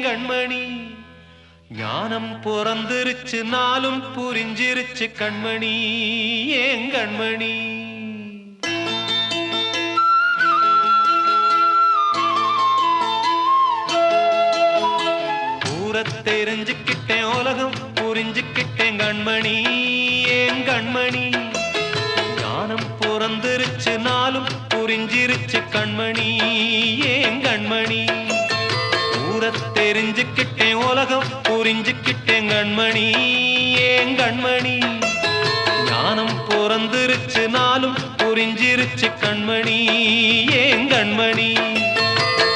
கண்மணி ஞானம் பிறந்திருச்சு நாளும் புரிஞ்சிருச்சு கண்மணி ஏன் கண்மணி தெரிஞ்சுக்கிட்டேன் உலகம் புரிஞ்சுக்கிட்டேன் கண்மணி ஏன் கண்மணி ஞானம் பிறந்திருச்சு நாளும் புரிஞ்சிருச்சு கண்மணி ஏன் கண்மணி ஊரை தெரிஞ்சுக்கிட்டேன் உலகம் புரிஞ்சுக்கிட்டேன் கண்மணி ஏன் கண்மணி ஞானம் பிறந்திருச்சு நாளும் புரிஞ்சிருச்சு கண்மணி ஏன் கண்மணி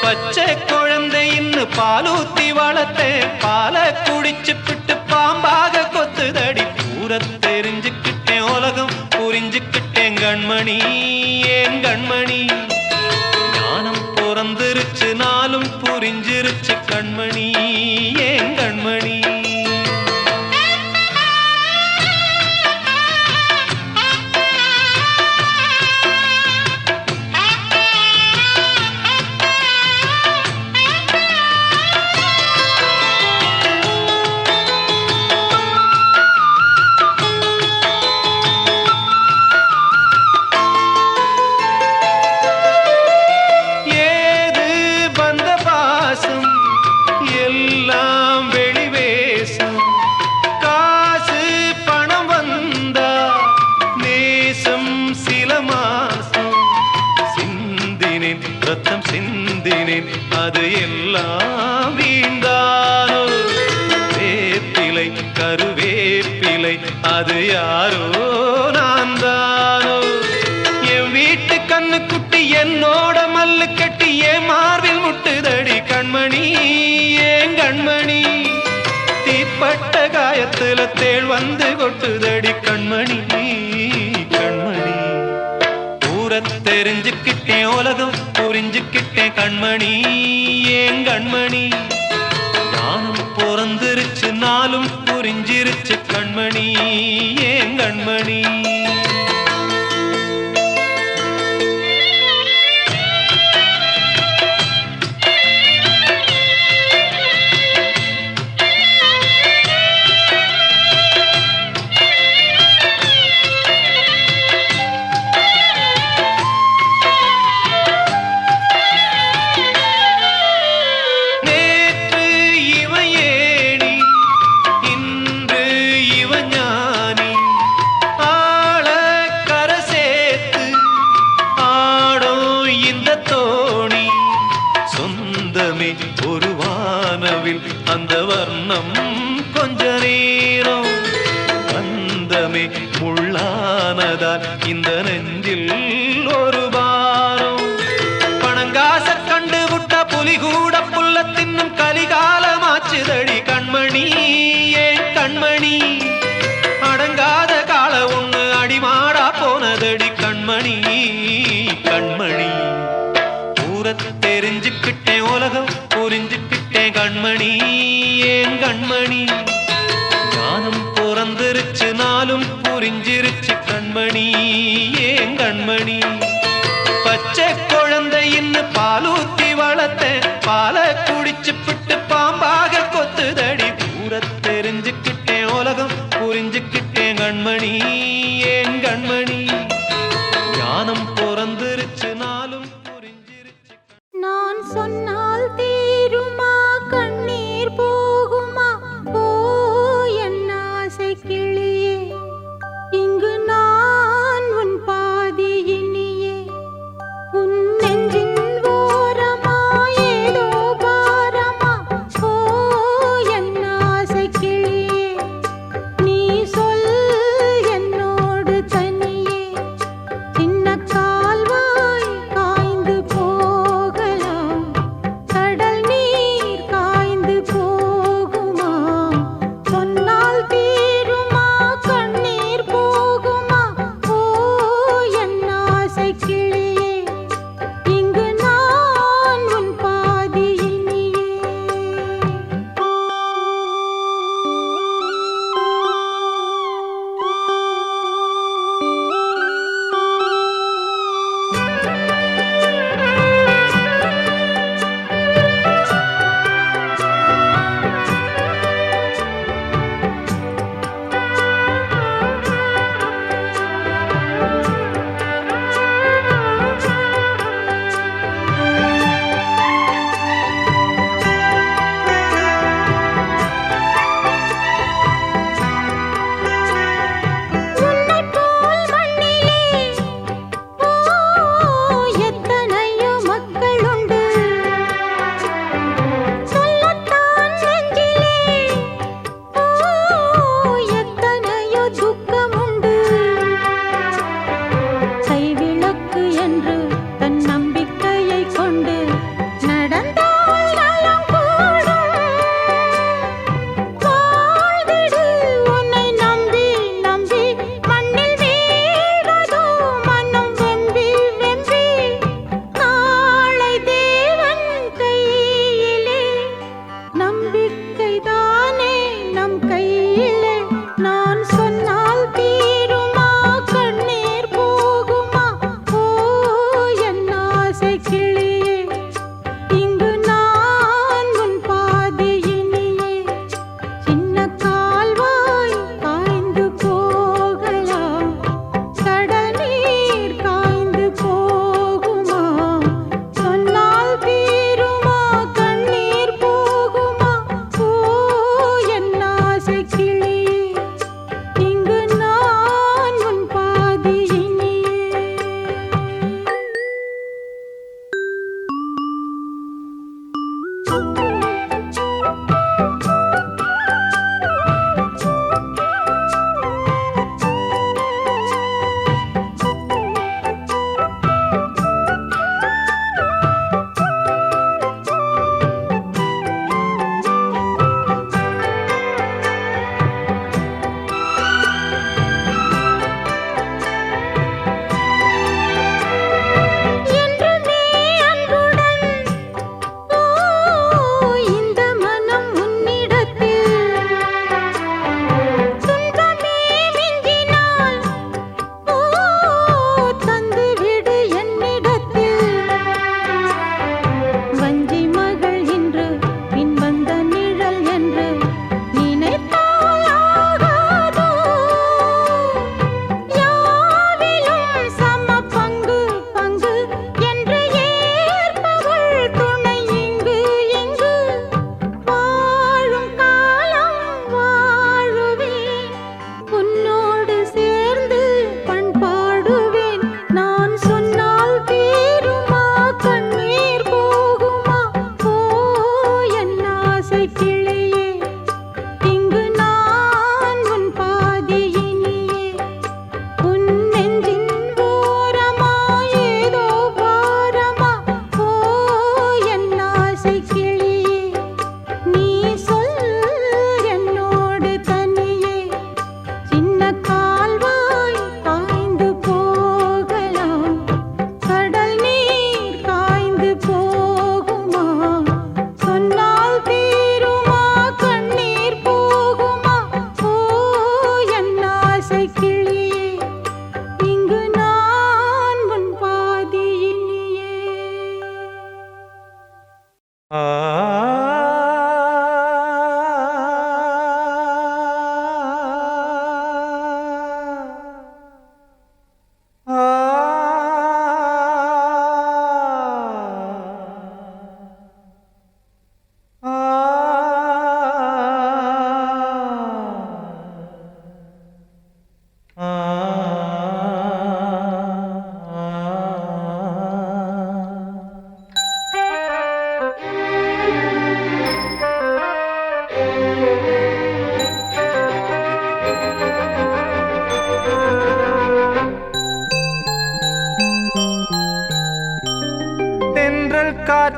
பச்சை குழந்தை இன்னும் பாலூத்தி வளர்த்தேன் பாலை குடிச்சு பிட்டு பாம்பாக கொத்துதடி பூர தெரிஞ்சுக்கிட்டேன் உலகம் புரிஞ்சுக்கிட்டேன் கண்மணி ஏன் கண்மணி ஞானம் பிறந்திருச்சு நாளும் புரிஞ்சிருச்சு கண்மணி ஏன் கண்மணி ரத்தம் சிந்தினேன் அது எல்லாம் வீண்டானோ வேப்பிலை கருவேப்பிலை அது யாரோ நான் தானோ என் வீட்டு கண்ணு குட்டி என்னோட மல்லு கட்டி என் மார்பில் முட்டுதடி கண்மணி ஏன் கண்மணி தீப்பட்ட காயத்துல தேள் வந்து கொட்டுதடி கண்மணி கண்மணி ஊரை தெரிஞ்சுக்கிட்டேன் உலகம் புரிஞ்சுக்கிட்டேன் கண்மணி ஏன் கண்மணி ஞானம் பிறந்திருச்சு நாளும் புரிஞ்சிருச்சு கண்மணி ஏன் கண்மணி ஒரு வானவில் அந்த வர்ணம் கொஞ்ச நேரம் வந்தமே முள்ளானதால் இந்த நெஞ்சில் ஒரு பாரம் பணங்காச கண்டு விட்ட புலி கூட புல்ல தின்னும் கலிகாலமாச்சுதடி கண்மணி ஏன் கண்மணி அடங்காத கால ஒண்ணு அடிமாடா போனதடி கண்மணி கண்மணி ஊரை தெரிஞ்சுக்கிட்டேன் உலகம் புரிஞ்சுக்கிட்டேன் கண்மணி ஏன் கண்மணி ஞானம் பிறந்திருச்சு நாளும் புரிஞ்சிருச்சு கண்மணி ஏன் கண்மணி பச்சை குழந்தை இன்னும் பாலூத்தி வளர்த்தேன் பாலை குடிச்சு பிட்டு பாம்பாக கொத்துதடி ஊரை தெரிஞ்சுக்கிட்டேன் உலகம் புரிஞ்சுக்கிட்டேன் கண்மணி ஏன் கண்மணி ஞானம் பிறந்திருச்சு நாளும் நான் சொன்னால் தீருமா கண்ணீர் போகுமா போ என் ஆசை கிளியே இங்கு நான் உன் பாதி இனியே உன் நெஞ்சின் ஓரமா ஏதோ பாரமா போ என் ஆசை கிளியே நீ சொல் என்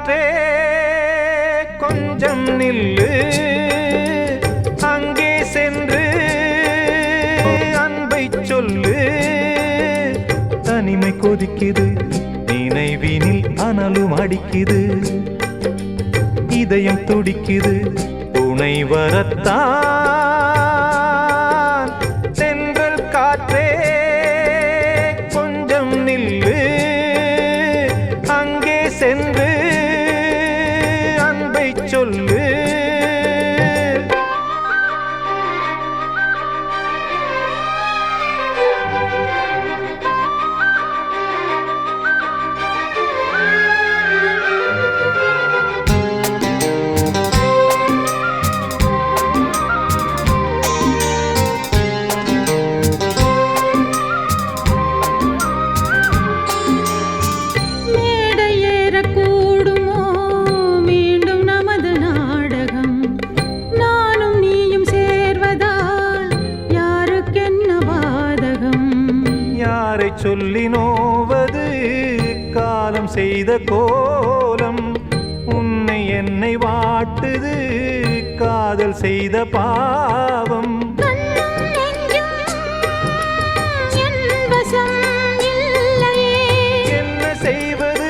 காற்றே கொஞ்சம் நில்லு அங்கே சென்று அன்பை சொல்லு தனிமை கொதிக்குது நினைவினில் அனலும் அடிக்குது இதயம் துடிக்குது துணை வரத்தான் சென்றல் காற்றே கொஞ்சம் நில்லு அங்கே சென்று அன்பை சொல்லு சொல்லி நோவது காலம் செய்த கோலம் உன்னை என்னை வாட்டுது காதல் செய்த பாவம் என்ன செய்வது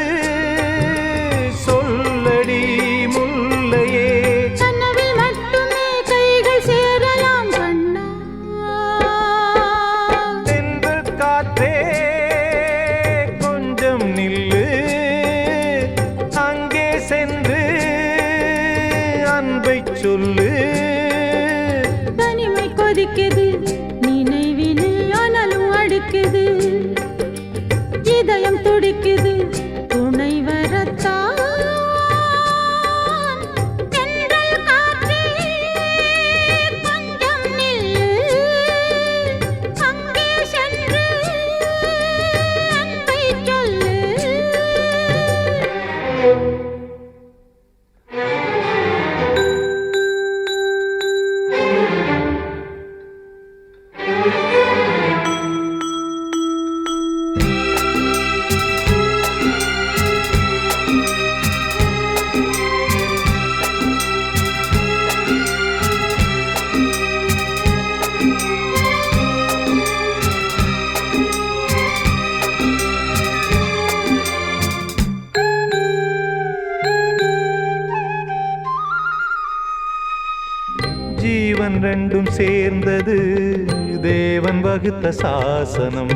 சொல்லடி முல்லையே கனவில் மட்டுமே கைகள் சேரலாம் கண்ணா தென்றல் காற்றே நில்லு அங்கே சென்று அன்பை சொல்லு தனிமை கொதிக்குது நினைவினில் அனலும் அடிக்குது இதயம் துடிக்குது துணை வரத்தான் தென்றல் காற்றே கொஞ்சம் நில்லு அங்கே சென்று அன்பை சொல்லு ஜீவன் ரெண்டும் சேர்ந்தது தேவன் வகுத்த சாசனம்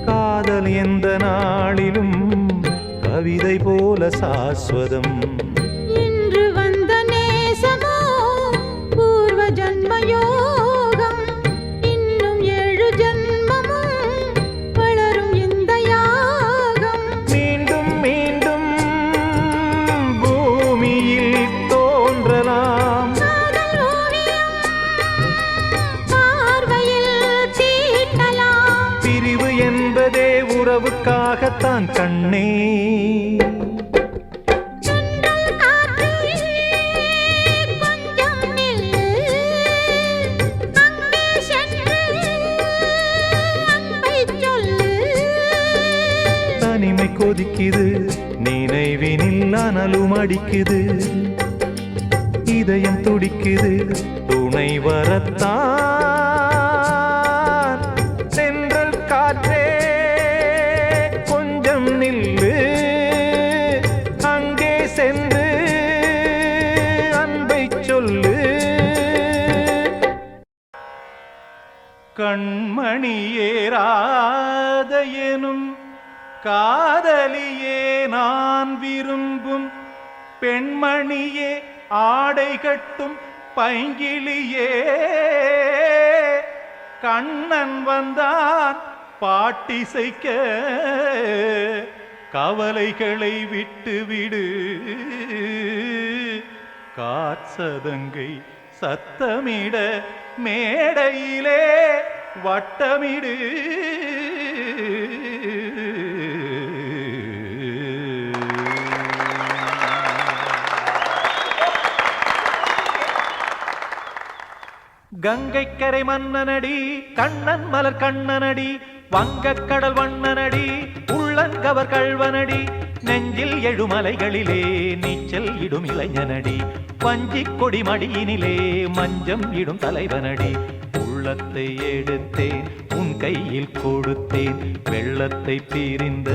காதல் எந்த நாளிலும் கவிதை போல சாஸ்வதம் இன்று வந்த நேசமோ பூர்வ ஜன்ம யோகம் இன்னும் 7 ஜன்மமும் வளரும் இந்த யாகம் மீண்டும் மீண்டும் பூமியில் தோன்றலாம் காதல் ஓவியம் பார்வையில் தீட்டலாம் பிரிவு என்பதே உறவுக்காகத்தான் கண்ணே தென்றல் காற்றே கொஞ்சம் நில்லு அங்கே சென்று அன்பை சொல்லு தனிமை கொதிக்குது நினைவினில் அனலும் அடிக்குது இதயம் துடிக்குது துணை வரத்தான் சென்றல் காற்றே கொஞ்சம் நில்லு அங்கே சென்று அன்பை சொல்லு கண்மணியேராத எனும் காதலியே நான் விரும்பும் பெண்மணியே ஆடை கட்டும் பைங்கிளியே கண்ணன் வந்தான் பாட்டிசைக்க கவலைகளை விட்டுவிடு காற்சதங்கை சத்தமிட மேடையிலே வட்டமிடு கங்கைக்கரை மன்னனடி கண்ணன் மலர் கண்ணனடி வங்கக்கடல் வண்ணனடி உள்ளங்கவர் கள்வனடி நெஞ்சில் எழுமலைகளிலே நீச்சல் இடும் இளைஞனடி வஞ்சிக் கொடி மடியினிலே மஞ்சம் இடும் தலைவனடி உள்ளத்தை எடுத்தேன் உன் கையில் கொடுத்தேன் வெள்ளத்தை பிரிந்த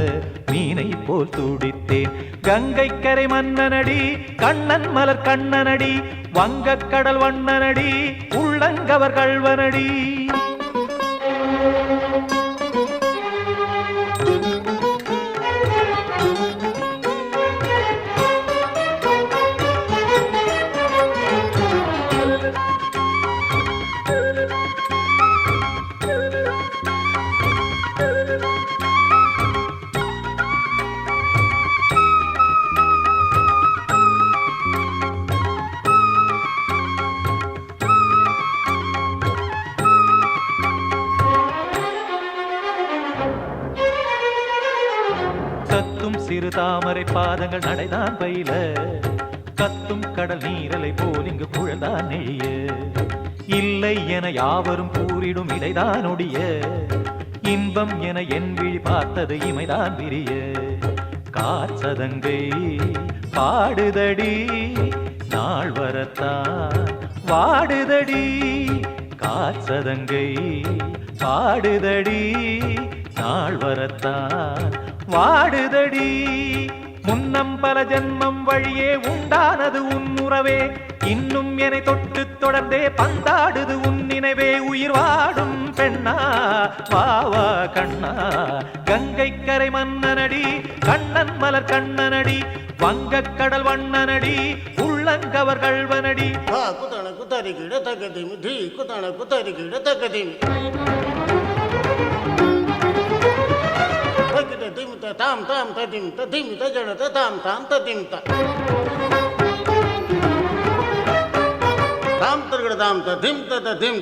மீனை போல் துடித்தேன் கங்கை கரை மன்னனடி கண்ணன் மலர் கண்ணனடி வங்கக் கடல் வண்ணனடி உள்ளங்கவர் கள்வனடி கத்தும் சிறு தாமரை பாதங்கள் நடைதான் பயில கத்தும் கடல் நீரலை போல் இங்கு குழல்தான் நெழிய இல்லை என யாவரும் கூறிடும் இடைதான் ஒடிய இன்பம் என என் விழி பார்த்தது இமைதான் விரிய காற்சதங்கை பாடுதடி நாள் வரத்தான் வாடுதடி காற்சதங்கை பாடுதடி நாள் வரத்தான் வாடுதடி முன்னம் பல ஜன்மம் வழியே உண்டானது உன் உறவே இன்னும் என்னை தொட்டு தொடர்ந்தே பந்தாடுது உன் நினைவே உயிர் வாடும் பெண்ணா வாவா கண்ணா கங்கை கரை மன்னனடி கண்ணன் மலர் கண்ணனடி வங்கக் கடல் வண்ணனடி உள்ளங்கவர் கள்வனடி குத்தண குத்தரி கிட தகதிமி தி குத்தண குத்தரி கிட தகதிமி தகிட திமித தாம் தாம் ததிம் ததிமி தஜட தாம் தாம் ததிம் தாம் தர்கட தாம் ததிம் ததிம்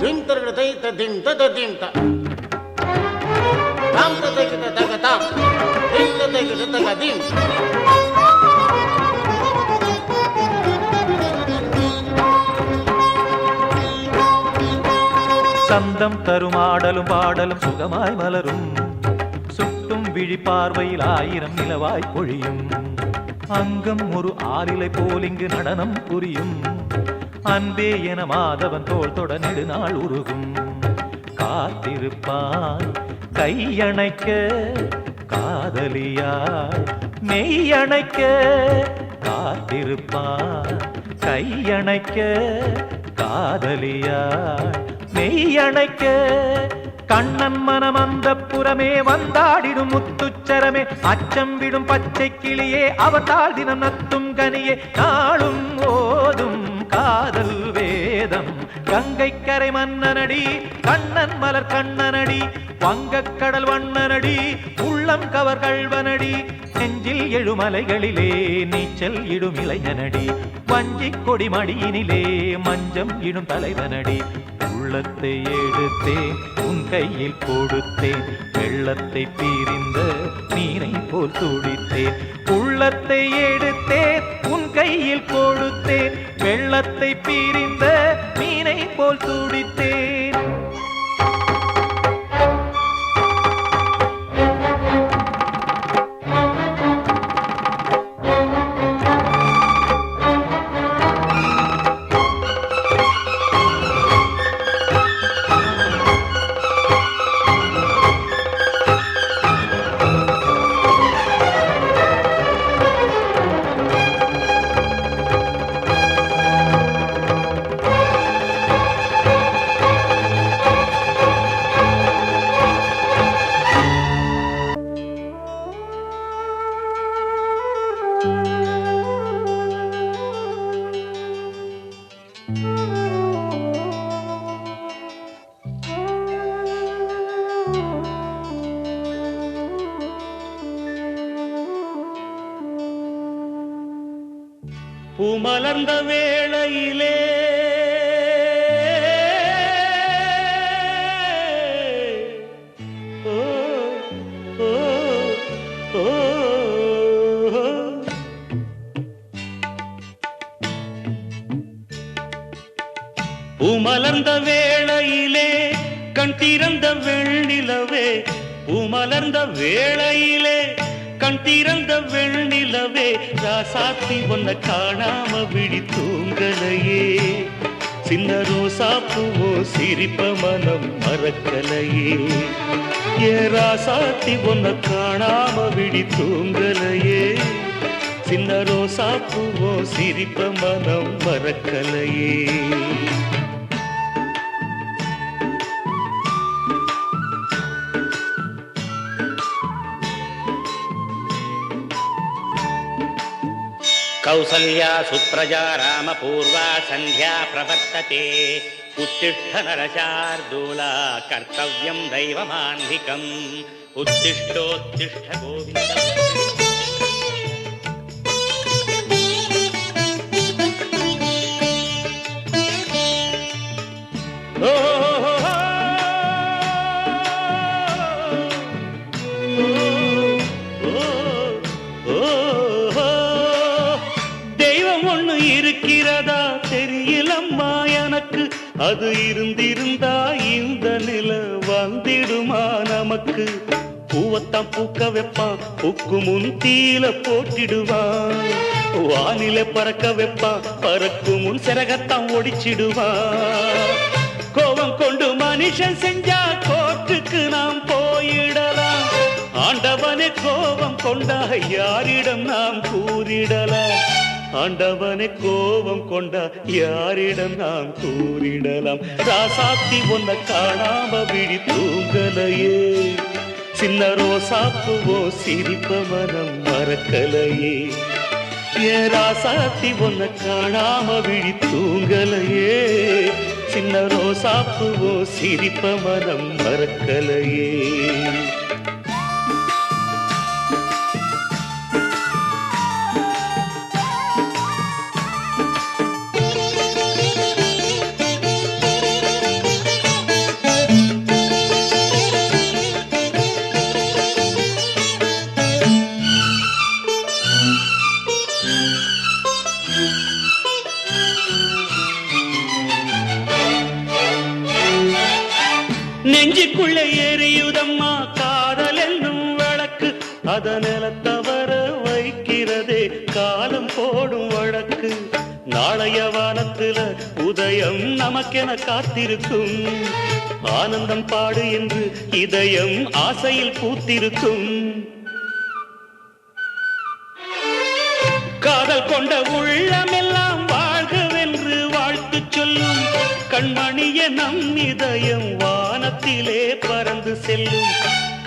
திம் தர்கட தை ததிம் ததிம் தாம் தகிட தக தாம் திம் தகிட தகதிம் சந்தம் தரும் ஆடலும் பாடலும் சுகமாய் மலரும் சுட்டும் விழி பார்வையில் ஆயிரம் நிலவாய் பொழியும் அங்கம் ஒரு ஆலிலை போல் இங்கு நடனம் புரியும் அன்பே என மாதவன் தோள் தொட நெடுநாள் உருகும் காத்திருப்பான் கையணைக்க காதலியாய் மெய்யணைக்க காத்திருப்பான் கையணைக்க காதலியாய் மெய்யணைக்க கண்ணன் மனம் அந்த புறமே வந்தாடிடும் முத்துச்சரமே அச்சம் விடும் பச்சை கிளியே அவத்தால் தினம் நத்தும் கனியே நாளும் ஓதும் காதல் வேதம் கங்கை கரை மன்னனடி கண்ணன் மலர் கண்ணனடி வங்கக் கடல் வண்ணனடி உள்ளம் கவர் கள்வனடி நெஞ்சில் எழுமலைகளிலே நீச்சல் இடும் இளைஞனடி வஞ்சிக் கொடி மடியினிலே மஞ்சம் இடும் தலைவனடி உள்ளத்தை எடுத்தேன் உன் கையில் கொடுத்தேன் வெள்ளத்தை பிரிந்த மீனை போல் துடித்தேன் உள்ளத்தை எடுத்தேன் உன் கையில் கொடுத்தேன் வெள்ளத்தை பிரிந்த மீனை போல் துடித்தேன் பூமலர்ந்த வேளையிலே ஓ ஓ ஓ பூமலர்ந்த வேளையிலே கண் திறந்த வெள்ளிலவே பூமலர்ந்த வேளையிலே கண் திறந்த வெண்ணிலவே ராசாத்தி ஒன்ன காணாம விழி தூங்கலையே சின்ன ரோசா பூவோ சிரிப்ப மனம் மறக்கலையே ஏ ராசாத்தி ஒன்ன காணாம விழி தூங்கலையே சின்ன ரோசா பூவோ சிரிப்ப மனம் மறக்கலையே कौसल्या सुप्रजा रामपूर्वा सन्ध्या प्रवर्तते उत्तिष्ठ नरशार्दूला कर्तव्यं दैवमान्धिकम् उत्तिष्ठोत्तिष्ठ गोविन्द இருக்கிறதா தெரியலம்மா எனக்கு அது இருந்திருந்தா இந்த நில வந்திடுமா நமக்கு பூவத்தான் பூக்க வைப்பான் பூக்கு முன் தீல போட்டிடுவான் வானில பறக்க வைப்பான் பறக்கும் முன் சிறகத்தான் ஒடிச்சிடுவான் கோபம் கொண்டு மனுஷன் செஞ்சா கோட்டுக்கு நாம் போயிடலாம் ஆண்டவனே கோபம் கொண்டா யாரிடம் நாம் கூறிடலாம் ஆண்டவனை கோபம் கொண்டா யாரிடம் நாம் கூறிடலாம் ராசாத்தி ஒன்ன காணாம விழி தூங்கலையே சின்ன ரோசாப்புவோ சிரிப்ப மனம் மறக்கலையே ஏ ராசாத்தி ஒன்ன காணாம விழி தூங்கலையே சின்ன ரோசாப்புவோ சிரிப்ப மனம் மறக்கலையே நெஞ்சுக்குள்ளே எரியுதம்மா காதல் என்னும் வழக்கு அத நிலத்தவர வைக்கிறதே காலம் போடும் வழக்கு நாளைய வானத்துல உதயம் நமக்கென காத்திருக்கும் ஆனந்தம் பாடு என்று இதயம் ஆசையில் பூத்திருக்கும் காதல் கொண்ட உள்ளமெல்லாம் வாழ்கவென்று வாழ்த்து சொல்லும் கண்மணிய நம் இதயம் வானத்திலே பறந்து செல்லும்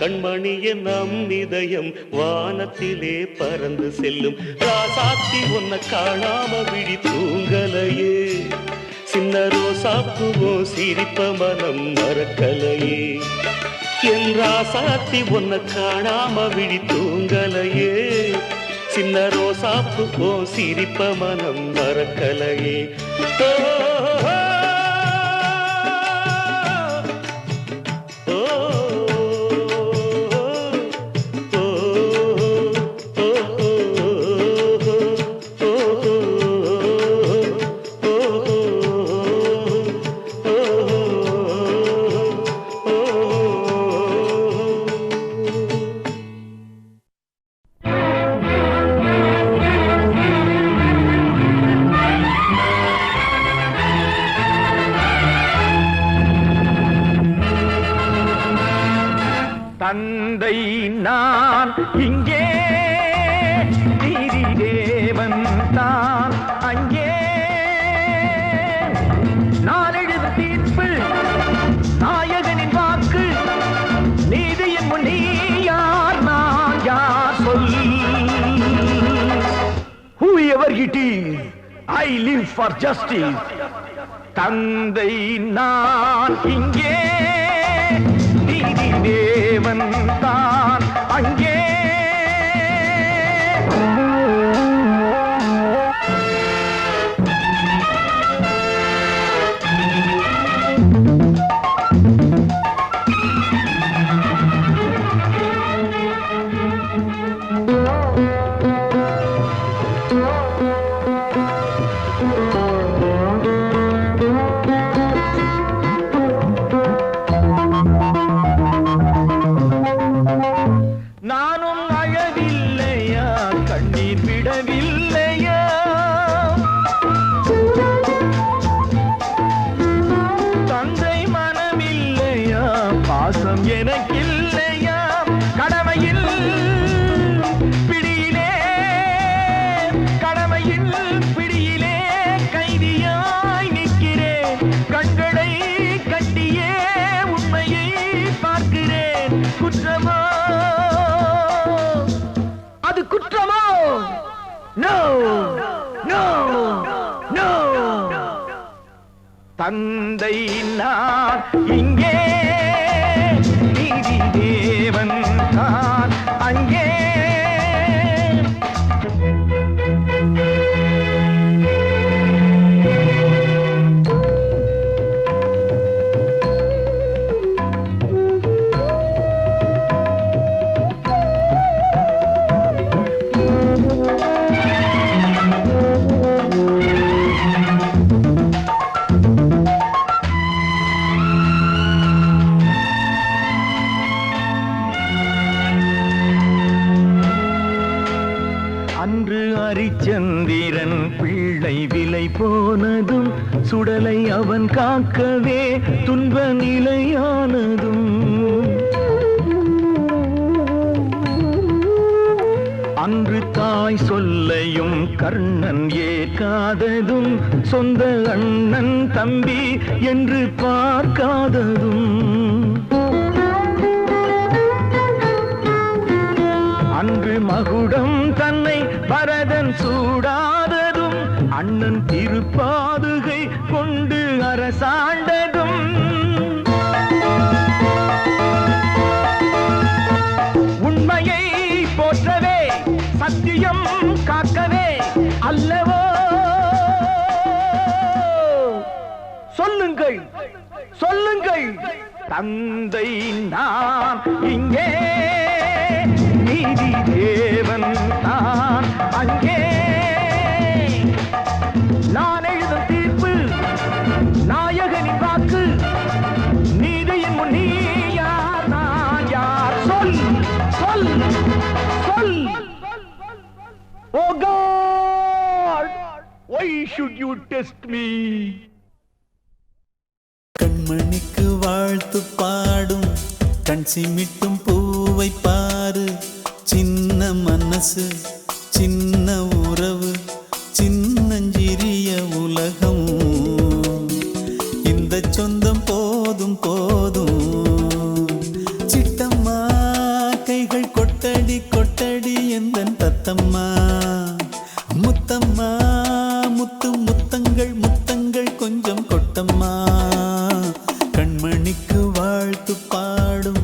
கண்மணிய நம் இதயம் வானத்திலே பறந்து செல்லும் ராசாத்தி ஒன்ன காணாம விழி தூங்கலையே சின்ன ரோசாப்புவோ சிரிப்ப மனம் மறக்கலையே என் ராசாத்தி ஒன்ன காணாம விழி தூங்கலையே சின்ன ரோசாப்புவோ சிரிப்ப மனம் மறக்கலையே தந்தை நான் இங்கே நீதி தேவன் தான் அங்கே நான் எழுது தீர்ப்பு நாயகனின் வாக்கு நீதியின் முன் நீ யார் நான் யார் சொல் whoever it is I live for justice தந்தை நான் இங்கே நீதி தேவன் தான் அங்கே நோ நோ தந்தை நான் இங்கே நீதி தேவன் நான் அங்கே அன்று அரிச்சந்திரன் பிள்ளை விலை போனதும் சுடலை அவன் காக்கவே துன்ப நிலையானதும் அன்று தாய் சொல்லையும் கர்ணன் ஏற்காததும் சொந்த அண்ணன் தம்பி என்று பார்க்காததும் அன்று மகுடம் தன்னை பரதன் சூடாததும் அண்ணன் திருப்பாதுகை கொண்டு அரசாண்டதும் உண்மையை போற்றவே சத்தியம் காக்கவே அல்லவோ சொல்லுங்கள் சொல்லுங்கள் தந்தை நான் இங்கே நீதி தேவன் நான் அங்கே நான் எழுதும் தீர்ப்பு நாயகனின் வாக்கு நீதியின் முன் நீ யார் நான் யார் சொல் சொல் சொல் oh God why should you test me கண்மணிக்கு வாழ்த்து பாடும் கண் சிமிட்டும் பூவை பாரு சின்ன மனசு சின்ன உறவு சின்னஞ்சிறிய உலகம் இந்த சொந்தம் போதும் போதும் சிட்டம்மா கைகள் கொட்டடி கொட்டடி எந்தன் தத்தம்மா முத்தம்மா முத்து முத்தங்கள் முத்தங்கள் கொஞ்சம் கொட்டம்மா கண்மணிக்கு வாழ்த்து பாடும்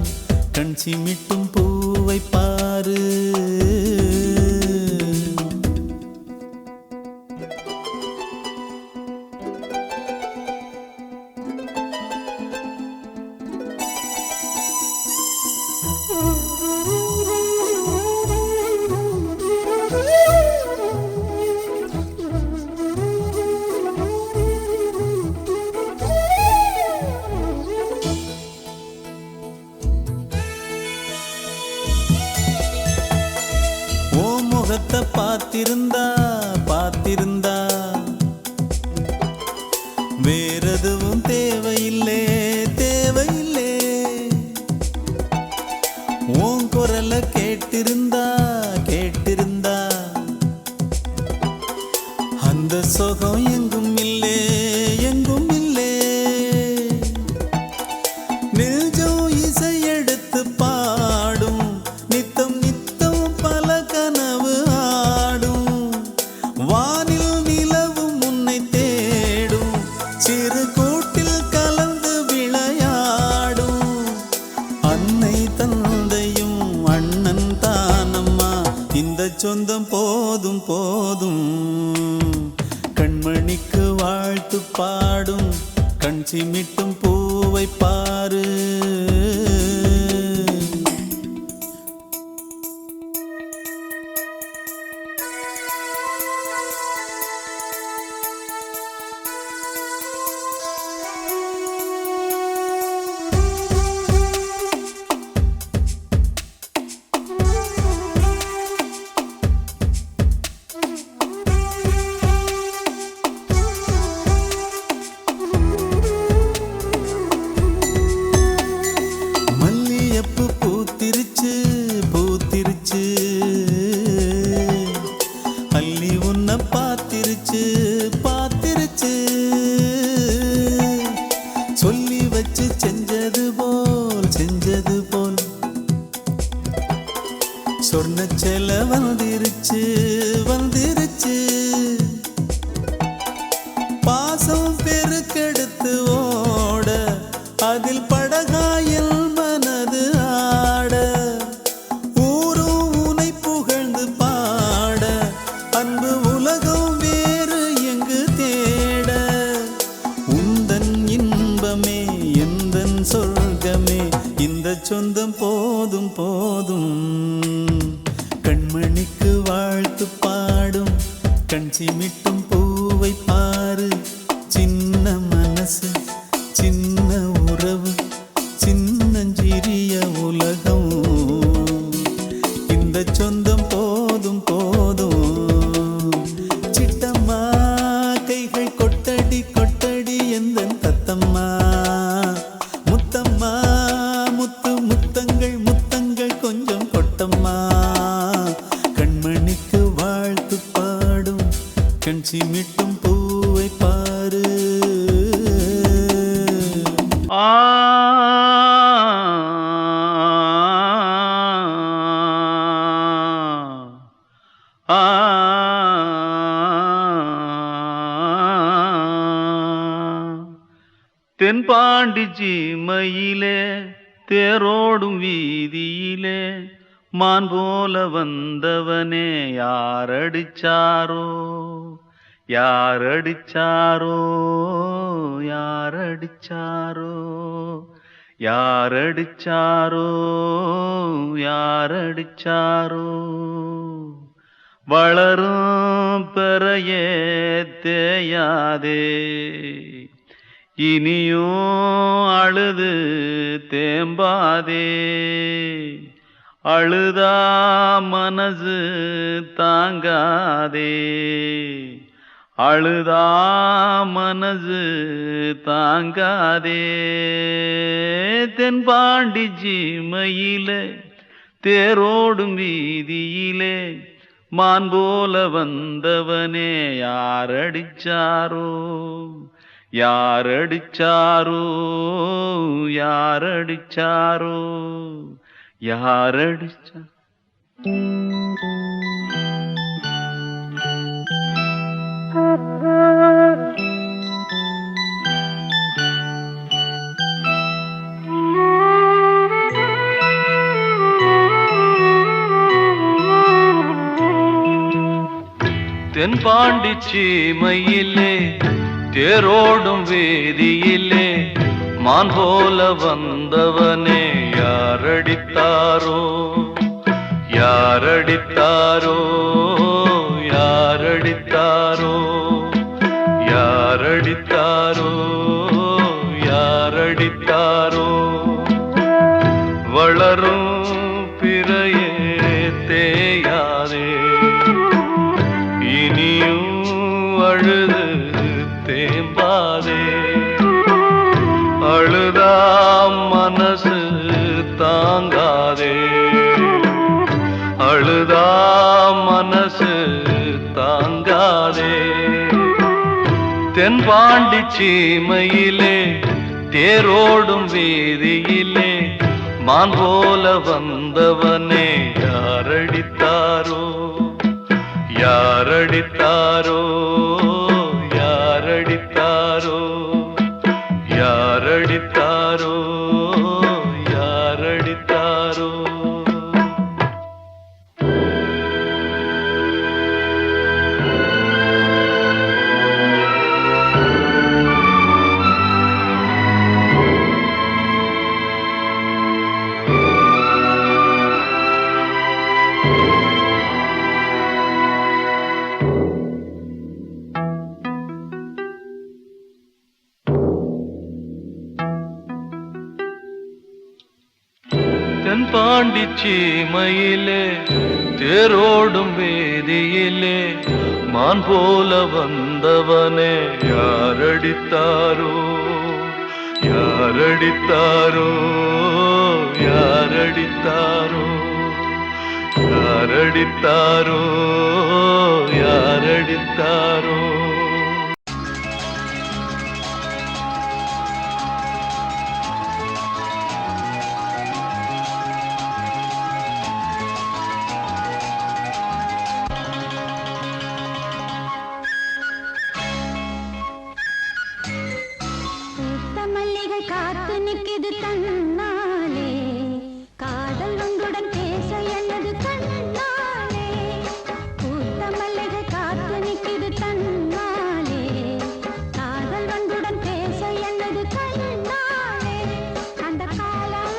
கண் சிமிட்டும் பூவை பாரு முகத்தை பார்த்திருந்தா பார்த்திருந்தா வேறெதுவும் தேவையில்லை தேவையில்லை உன் குரலை கேட்டிருந்தா கேட்டிருந்தா அந்த சுகம் எங்கும் இல்லை எங்கும் இல்லை நெஞ்சம் இசை எடுத்து பாடும் நித்தம் நித்தம் பல கனவு ஆடும் வானில் நிலவும் உன்னை தேடும் சிறு கூட்டில் கலந்து விளையாடும் அன்னை தந்தையும் அண்ணன் தானம்மா இந்த சொந்தம் போதும் போதும் கண்மணிக்கு வாழ்த்து பாடும் கண் சிமிட்டும் பூவை பாரு சொந்தம் போதும் போதும் கண்மணிக்கு வாழ்த்து பாடும் கண் சிமிட்டும் பூவை பாரு சின்ன மனசு சின்ன உறவு சின்னஞ்சிறிய உலகம் இந்த சொந்தம் போதும் போதும் சிட்டம்மா கைகள் கொட்டடி கொட்டடி எந்தன் தத்தம்மா முத்தம்மா முத்து முத்தங்கள் முத்தங்கள் கொஞ்சம் கொட்டம்மா கண்மணிக்கு வாழ்த்து பாடும் கண் சிமிட்டும் பூவை பாரு தென்பாண்டி சீமையிலே தேரோடும் வீதியிலே மான் போல வந்தவனே யாரடிச்சாரோ யாரடிச்சாரோ யாரடிச்சாரோ யாரடிச்சாரோ யாரடிச்சாரோ வளரும் பெறையே தேயாதே இனியும் அழுது தேம்பாதே அழுதா மனசு தாங்காதே அழுதா மனசு தாங்காதே தென்பாண்டி சீமையிலே தேரோடும் வீதியிலே மான் போல வந்தவனே யாரடிச்சாரோ யாரடிச்சாரோ யாரடிச்சாரோ யாரடிச்சா தென்பாண்டி சீமையிலே தேரோடும் வேதியிலே மான் போல வந்தவனே யாரடித்தாரோ யாரடித்தாரோ யாரடித்தாரோ யாரடித்தாரோ யாரடித்தாரோ வளரும் பிறையே தேயாதே இனியும் அழுது தேம்பாதே அழுதா மனசு தாங்காதே அழுதா மனசு தாங்காதே தென்பாண்டி சீமையிலே தேரோடும் வீதியிலே மான் போல வந்தவனே யாரடித்தாரோ யாரடித்தாரோ யாரடித்தாரோ யாரடித்தாரோ யாரடித்தாரோ தென்பாண்டி சீமையிலே தேரோடும் வேதியிலே மான் போல வந்தவனே யாரடித்தாரோ யாரடித்தாரோ யாரடித்தாரோ யாரடித்தாரோ யாரடித்தாரோ காத்து நிற்கிது கண்ணாலே காதல் உங்களுடன் பேச என்னது கண்ணாலே பூத்த மல்லிகை காத்து நிற்கிது கண்ணாலே காதல் உங்களுடன் பேச என்னது கண்ணாலே அந்த காலம்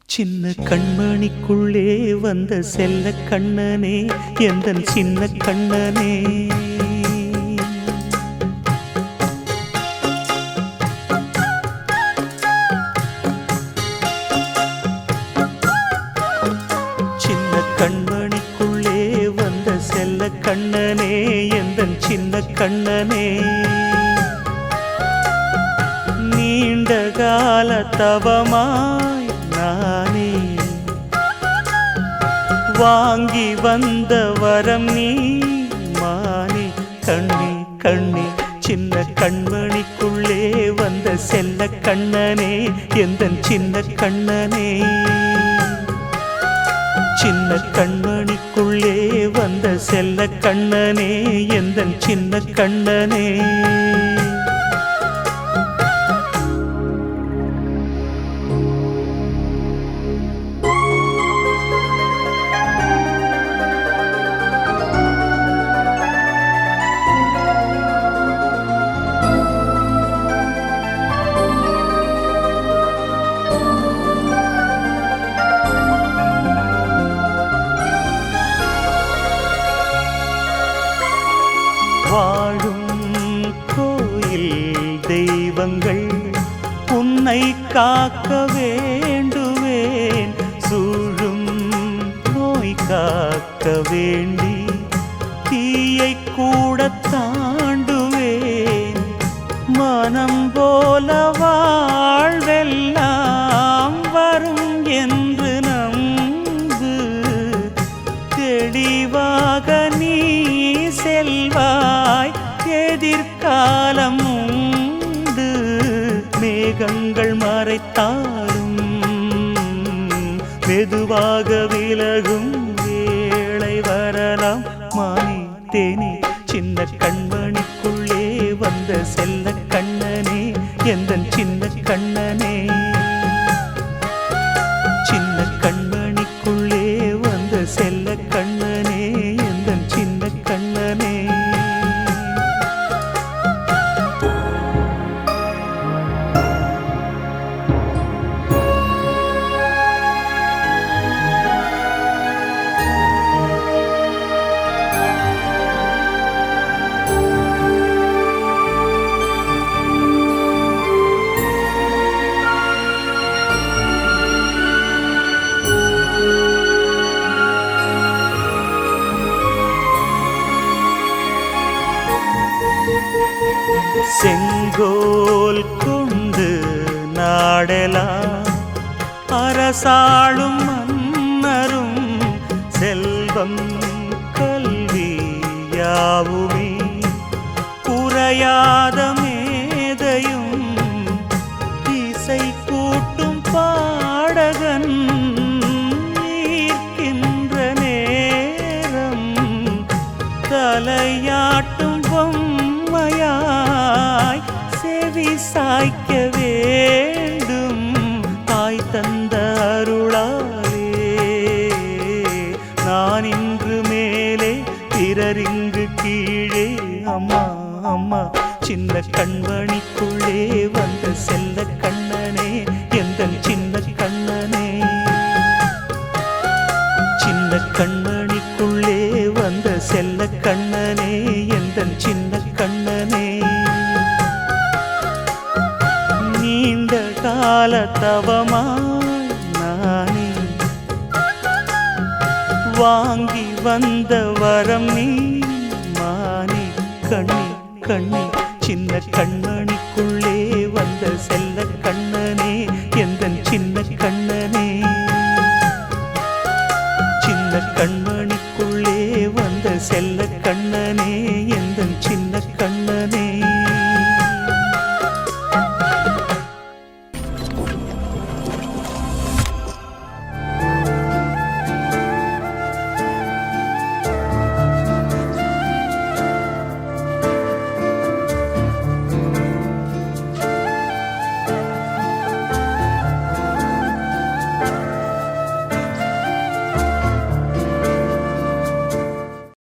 சின்ன கண்மணிக்குள்ளே வந்த செல்ல கண்ணனே எந்தன் சின்ன கண்ணனே சின்ன கண்மணிக்குள்ளே வந்த செல்ல கண்ணனே எந்தன் சின்ன கண்ணனே நீண்ட கால தவமாய் நானே வாங்கி வந்த வரம் நீ மானே கண்ணே கண்ணே சின்ன கண்மணிக்குள்ளே வந்த செல்ல கண்ணனே எந்தன் சின்ன கண்ணனே சின்ன கண்மணிக்குள்ளே வந்த செல்ல கண்ணனே எந்தன் சின்ன கண்ணனே வாழும் கோயில் தெய்வங்கள் உன்னை காக்க வேண்டுவேன் சூழும் நோய் காக்க வேண்டி தீயை கூட தாண்டுவேன் மனம் போல வாழ்வெல்லாம் வரும் என்று நம்பு தெளிவாக நீ செல்வாய் எதிர்காலம் உண்டு மேகங்கள் மறைத்தாலும் மெதுவாக விலகும் வேளை வரலாம் மானே தேனே சின்ன கண்மணிக்குள்ளே வந்த செல்ல கண்ணனே எந்தன் சின்ன கண்ணனே சின்ன கண்மணிக்குள்ளே வந்த செல்ல கண்ணனே எந்தன் சின்ன கண்ணனே செங்கோல் கொண்டு நாடலாம் அரசாளும் மன்னரும் செல்வம் கல்வி யாவுமே குறையாத மேதையும் இசை கூட்டும் பாடகன் ஈர்க்கின்ற நேரம் தலையாட்டும் பொம்மையாய் செவி சாய்க்க வேண்டும் தாய் தந்த அருளாலே நான் இன்று மேலே பிறரிங்கு கீழே அம்மா அம்மா சின்ன கண்மணிக்குள்ளே வந்த செல்ல கண்ணனே எந்தன் சின்ன கண்ணனே சின்ன கண்மணிக்குள்ளே வந்த செல்ல கண்ணனே எந்தன் சின்ன கண்ணனே நீண்ட கால தவமாய் நானே வாங்கி வந்த வரம் நீ மானே கண்ணே கண்ணே சின்ன கண்மணிக்குள்ளே வந்த செல்ல கண்ணனே எந்தன் சின்ன கண்ணனே சின்ன கண்மணிக்குள்ளே வந்த செல்ல கண்ணனே